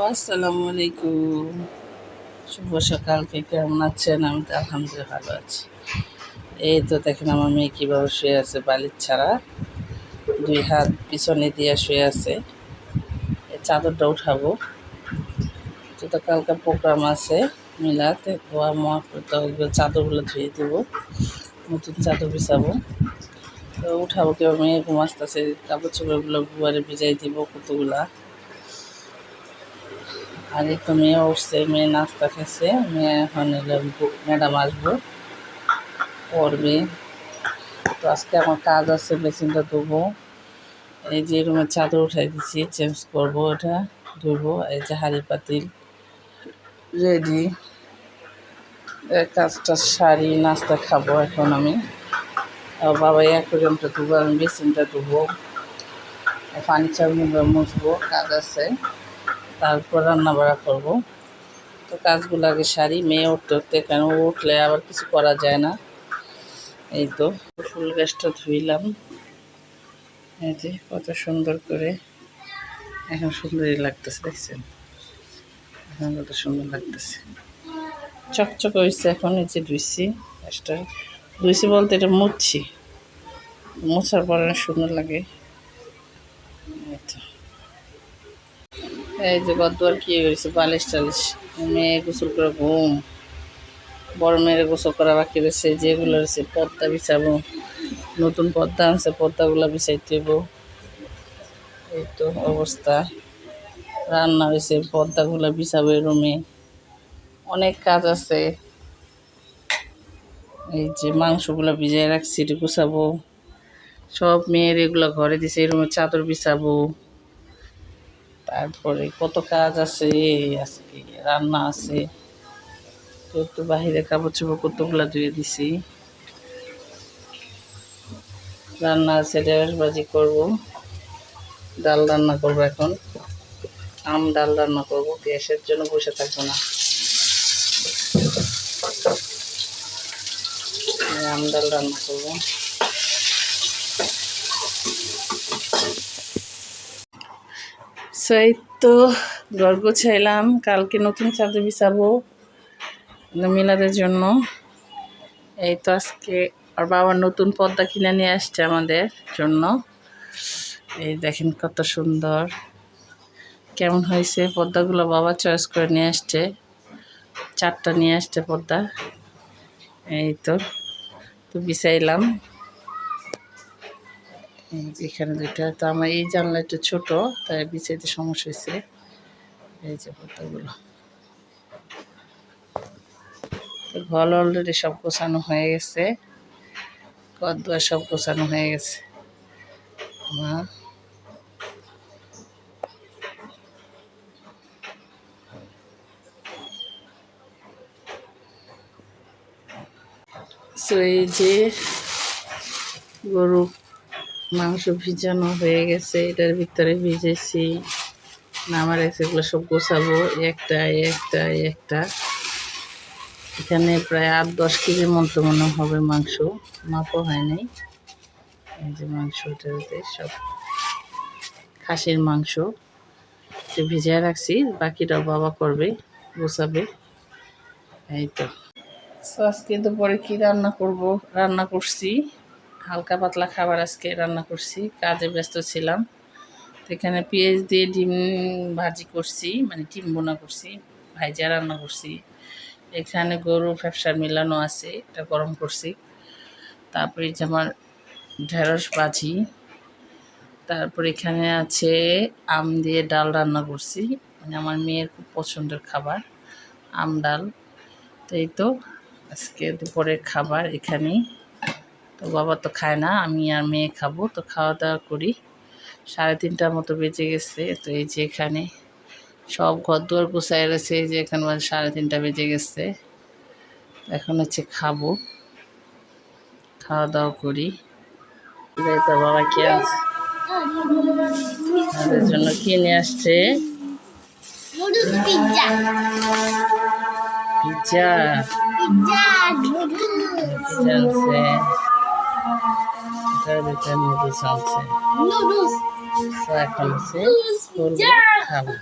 আসসালামু আলাইকুম, শুভ সকাল। কে কেমন আছেন? আমি তো আলহামদুলিল্লাহ ভালো আছি। এই তো দেখেন আমার মেয়ে কীভাবে শুয়ে আছে, বালিশ ছাড়া 2 হাত পিছনে দিয়ে শুয়ে আছে। এই চাদরটা উঠাবো, তো কালকে প্রোগ্রাম আছে মিলাতে, ধোয়া মোয়া করতে হবে, চাদরগুলো ধুয়ে দেবো, নতুন চাদর বিছাবো। তো উঠাবো, কেউ মেয়ে ঘুম আসতেছে, কাপড় চোপড়গুলো গুয়ারে ভিজাই দিব কতগুলা। আর এই তো মেয়ে উঠছে, মেয়ে নাস্তা খেয়েছে, মেয়ে এখন ম্যাডাম আসবো পড়বে। তো আজকে আমার কাজ আছে, বেসিনটা ধুবো। এই যে রুমের চাদর উঠাই দিচ্ছি, চেঞ্জ করবো, এটা ধুবো। এই যে হাঁড়ি পাতিল রেডি, কাজটা সারি নাস্তা খাবো এখন আমি। বাবা অ্যাকোয়ারিয়ামটা ধুবো, আমি বেসিনটা ধুবো, ফার্নিচারগুলো মুছবো, কাজ আছে। তারপর রান্না বাড়া করবো। তো কাজগুলো আগে সারি, মেয়ে উঠতে উঠতে, কেন উঠলে আবার কিছু করা যায় না। এই তো ফুল গাছটা ধুইলাম, এই যে কত সুন্দর করে, এখন সুন্দরই লাগতেছে, দেখছেন? এখন কত সুন্দর লাগতেছে, চকচক হয়েছে। এখন এই যে ধুইছি গাছটা, ধুইছি বলতে এটা মুছছি, মোছার পরে সুন্দর লাগে। এই যে গদ্দুয়ার কি হয়েছে, বালিশ টালিশ, মেয়ে গোসল করে ঘুম, বড় মেয়ের গোসল করা বাকি রয়েছে, যেগুলো রয়েছে পর্দা বিছাবো, নতুন পর্দা আনছে, পর্দাগুলো বিছাইতে দেব। এই তো অবস্থা, রান্না হয়েছে, পর্দাগুলো বিছাবো, রুমে অনেক কাজ আছে। এই যে মাংসগুলো ভিজিয়ে রাখছি, এটা গুছাবো, সব মেয়ের এগুলো ঘরে দিছে, এই রুমে চাদর বিছাবো। তারপরে কত কাজ আছে, আজকে রান্না আছে, তো বাহিরে কাপড় চোপড় কতগুলো ধুয়ে দিছি, রান্না আছে, ঢেঁড়স ভাজি করবো, ডাল রান্না করবো, এখন ডাল রান্না করবো, গ্যাসের জন্য বসে থাকবো না, ডাল রান্না করবো। সেই তো ঘর গোছাইলাম, কালকে নতুন চাদর বিছাবো মিলাদের জন্য। এই তো আজকে আর বাবার নতুন পর্দা কিনে নিয়ে আসছে আমাদের জন্য। এই দেখেন কত সুন্দর, কেমন হয়েছে পর্দাগুলো, বাবা চয়েস করে নিয়ে আসছে, 4টা নিয়ে আসছে পর্দা। এই তো বিছাইলাম, এখানে 2টা, তো আমার এই জানলা একটু ছোটো, তাই বিছাইতে সমস্যা হয়েছে। এই যে পর্দাগুলো, ঘর অলরেডি সব গোছানো হয়ে গেছে, ঘর দুয়ার সব গোছানো হয়ে গেছে। এই যে গরু মাংস ভিজানো হয়ে গেছে, এটার ভিতরে ভিজেছি, নামার এগুলো সব গোছাবো, একটা একটা একটা। এখানে প্রায় 8-10 কেজির মতো মনে হবে মাংস, মাপও হয় নাই। এই যে মাংস, এটাতে সব খাসির মাংস ভিজিয়ে রাখছি, বাকিটা বাবা করবে, গোছাবে। এই তো আজকে দুপুরে কি রান্না করব, রান্না করছি হালকা পাতলা খাবার, আজকে রান্না করছি, কাজে ব্যস্ত ছিলাম। তো এখানে পেঁয়াজ দিয়ে ডিম ভাজি করছি, মানে ডিম বোনা করছি, ভাইজা রান্না করছি। এখানে গরু ফ্যাপসা মিলানো আছে, এটা গরম করছি। তারপরে যে আমার ঢেঁড়স ভাজি, তারপর এখানে আছে আম দিয়ে ডাল রান্না করছি, মানে আমার মেয়ের খুব পছন্দের খাবার আম ডাল। তো এই তো আজকে দুপুরের খাবার এখানেই। তো বাবা তো খায় না, আমি আর মেয়ে খাবো, তো খাওয়া দাওয়া করি। 3:30টার মতো বেজে গেছে। তো এই যে এখানে সব ঘর দুয়ার গুছাই রয়েছে, এই যে এখানে 3:30 বেজে গেছে। এখন হচ্ছে খাবো, খাওয়া দাওয়া করি। তো বাবা কি আছে আমাদের জন্য কিনে আসছে, পিৎজা আনছে, নুডলস আনছে। এখন হচ্ছে খাবো।